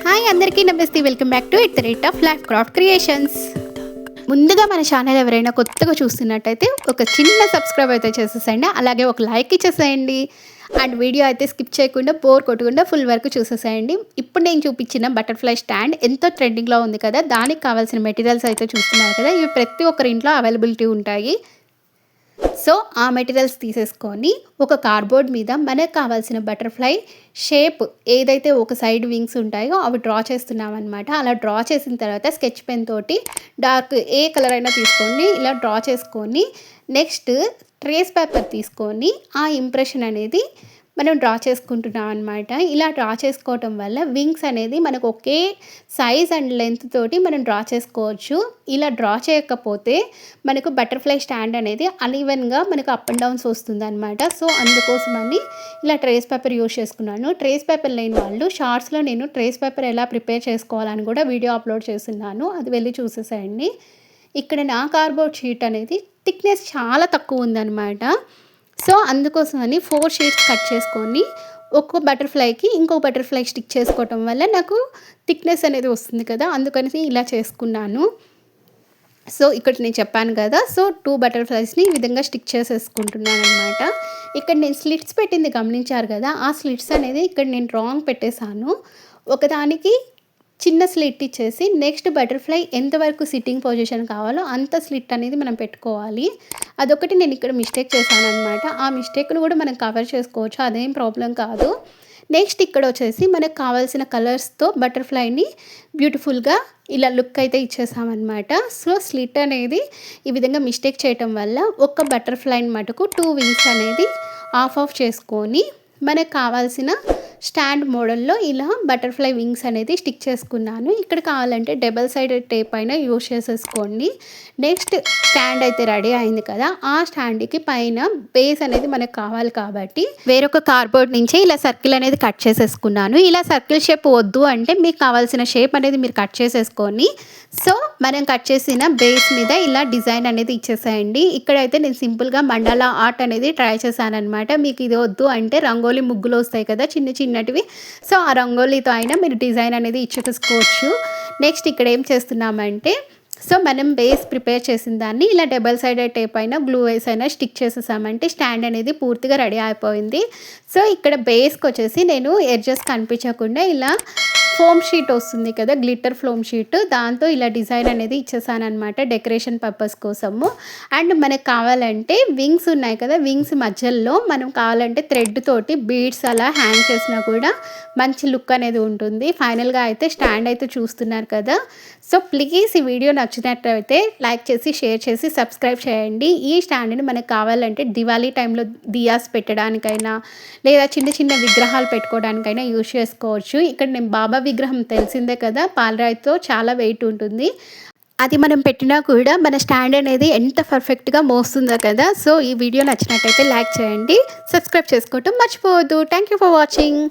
Hi అందరికీ నమస్తే, welcome back to at the rate of life craft creations. ముందుగా మన ఛానల్ ఎవరైనా కొత్తగా చూస్తున్నట్టయితే ఒక చిన్న సబ్స్క్రైబ్ అయితే చేసేసేయండి, అలాగే ఒక లైక్ ఇచ్చేసేయండి. అండ్ వీడియో అయితే స్కిప్ చేయకుండా బోర్ కొట్టకుండా ఫుల్ వరకు చూసేసేయండి. ఇప్పుడు నేను చూపించిన బటర్ఫ్లై స్టాండ్ ఎంతో ట్రెండింగ్లో ఉంది కదా, దానికి కావాల్సిన మెటీరియల్స్ అయితే చూస్తున్నారు కదా, ఇవి ప్రతి ఒక్కరి ఇంట్లో అవైలబిలిటీ ఉంటాయి. సో ఆ మెటీరియల్స్ తీసేసుకొని ఒక కార్డ్బోర్డ్ మీద మనకు కావాల్సిన బటర్ఫ్లై షేప్ ఏదైతే ఒక సైడ్ వింగ్స్ ఉంటాయో అవి డ్రా చేస్తున్నాం అనమాట. అలా డ్రా చేసిన తర్వాత స్కెచ్ పెన్ తోటి డార్క్ ఏ కలర్ అయినా తీసుకొని ఇలా డ్రా చేసుకొని నెక్స్ట్ ట్రేస్ పేపర్ తీసుకొని ఆ ఇంప్రెషన్ అనేది మనం డ్రా చేసుకుంటున్నాం అనమాట. ఇలా డ్రా చేసుకోవటం వల్ల వింగ్స్ అనేది మనకు ఒకే సైజ్ అండ్ లెంత్ తోటి మనం డ్రా చేసుకోవచ్చు. ఇలా డ్రా చేయకపోతే మనకు బటర్ఫ్లై స్టాండ్ అనేది అన్ఈవెన్గా మనకు అప్ అండ్ డౌన్స్ వస్తుంది అనమాట. సో అందుకోసమని ఇలా ట్రేస్ పేపర్ యూజ్ చేసుకున్నాను. ట్రేస్ పేపర్ లేని వాళ్ళు షార్ట్స్లో నేను ట్రేస్ పేపర్ ఎలా ప్రిపేర్ చేసుకోవాలని కూడా వీడియో అప్లోడ్ చేస్తున్నాను, అది వెళ్ళి చూసేసేయండి. ఇక్కడ నా కార్డ్బోర్డ్ షీట్ అనేది థిక్నెస్ చాలా తక్కువ ఉందన్నమాట. సో అందుకోసమని 4 షీట్స్ కట్ చేసుకొని ఒక్క బటర్ఫ్లైకి ఇంకొక బటర్ఫ్లై స్టిక్ చేసుకోవటం వల్ల నాకు థిక్నెస్ అనేది వస్తుంది కదా, అందుకని ఇలా చేసుకున్నాను. సో ఇక్కడ నేను చెప్పాను కదా, సో 2 బటర్ఫ్లైస్ని ఈ విధంగా స్టిక్ చేసేసుకుంటున్నాను అనమాట. ఇక్కడ నేను స్లిట్స్ పెట్టింది గమనించారు కదా, ఆ స్లిట్స్ అనేది ఇక్కడ నేను రాంగ్ పెట్టేశాను. ఒకదానికి చిన్న స్లిట్ ఇచ్చేసి నెక్స్ట్ బటర్ఫ్లై ఎంతవరకు సిట్టింగ్ పొజిషన్ కావాలో అంత స్లిట్ అనేది మనం పెట్టుకోవాలి. అదొకటి నేను ఇక్కడ మిస్టేక్ చేశాను అనమాట. ఆ మిస్టేక్ను కూడా మనం కవర్ చేసుకోవచ్చు, అదేం ప్రాబ్లం కాదు. నెక్స్ట్ ఇక్కడ వచ్చేసి మనకు కావాల్సిన కలర్స్తో బటర్ఫ్లైని బ్యూటిఫుల్గా ఇలా లుక్ అయితే ఇచ్చేసామన్నమాట. సో స్లిట్ అనేది ఈ విధంగా మిస్టేక్ చేయటం వల్ల ఒక్క బటర్ఫ్లైని మటుకు 2 వింగ్స్ అనేది ఆఫ్ చేసుకొని మనకు కావాల్సిన స్టాండ్ మోడల్లో ఇలా బటర్ఫ్లై వింగ్స్ అనేది స్టిక్ చేసుకున్నాను. ఇక్కడ కావాలంటే డబల్ సైడెడ్ టేప్ అయినా యూజ్ చేసేసుకోండి. నెక్స్ట్ స్టాండ్ అయితే రెడీ అయింది కదా, ఆ స్టాండ్కి పైన బేస్ అనేది మనకు కావాలి కాబట్టి వేరొక కార్డ్బోర్డ్ నుంచి ఇలా సర్కిల్ అనేది కట్ చేసేసుకున్నాను. ఇలా సర్కిల్ షేప్ వద్దు అంటే మీకు కావాల్సిన షేప్ అనేది మీరు కట్ చేసేసుకొని సో మనం కట్ చేసిన బేస్ మీద ఇలా డిజైన్ అనేది ఇచ్చేసేయండి. ఇక్కడైతే నేను సింపుల్గా మండలా ఆర్ట్ అనేది ట్రై చేశాను అనమాట. మీకు ఇది వద్దు అంటే రంగోలీ ముగ్గులు వస్తాయి కదా చిన్నటివి, సో ఆ రంగోలీతో అయినా మీరు డిజైన్ అనేది ఇచ్చేసుకోవచ్చు. నెక్స్ట్ ఇక్కడ ఏం చేస్తున్నామంటే సో మనం బేస్ ప్రిపేర్ చేసిన దాన్ని ఇలా డబల్ సైడెడ్ టేప్ అయినా గ్లూ వేస్ అయినా స్టిక్ చేసేసామంటే స్టాండ్ అనేది పూర్తిగా రెడీ అయిపోయింది. సో ఇక్కడ బేస్కి వచ్చేసి నేను ఎడ్జెస్ కనిపించకుండా ఇలా ఫోమ్ షీట్ వస్తుంది కదా, గ్లిట్టర్ ఫోమ్ షీట్, దాంతో ఇలా డిజైన్ అనేది ఇచ్చేసాను అనమాట డెకరేషన్ పర్పస్ కోసము. అండ్ మనకు కావాలంటే వింగ్స్ ఉన్నాయి కదా, వింగ్స్ మధ్యలో మనం కావాలంటే థ్రెడ్ తోటి బీడ్స్ అలా హ్యాంగ్ చేసినా కూడా మంచి లుక్ అనేది ఉంటుంది. ఫైనల్గా అయితే స్టాండ్ అయితే చూస్తున్నారు కదా. సో ప్లీజ్ ఈ వీడియో నచ్చినట్లయితే లైక్ చేసి షేర్ చేసి సబ్స్క్రైబ్ చేయండి. ఈ స్టాండ్ని మనకు కావాలంటే దివాళీ టైంలో దియాస్ పెట్టడానికైనా లేదా చిన్న చిన్న విగ్రహాలు పెట్టుకోవడానికైనా యూజ్ చేసుకోవచ్చు. ఇక్కడ నేను బాబా విగ్రహం తెలిసిందే కదా, పాలరాయితో చాలా వెయిట్ ఉంటుంది, అది మనం పెట్టినా కూడా మన స్టాండ్ అనేది ఎంత పర్ఫెక్ట్గా మోస్తుందో కదా. సో ఈ వీడియో నచ్చినట్టయితే లైక్ చేయండి, సబ్స్క్రైబ్ చేసుకోవటం మర్చిపోవద్దు. Thank you for watching.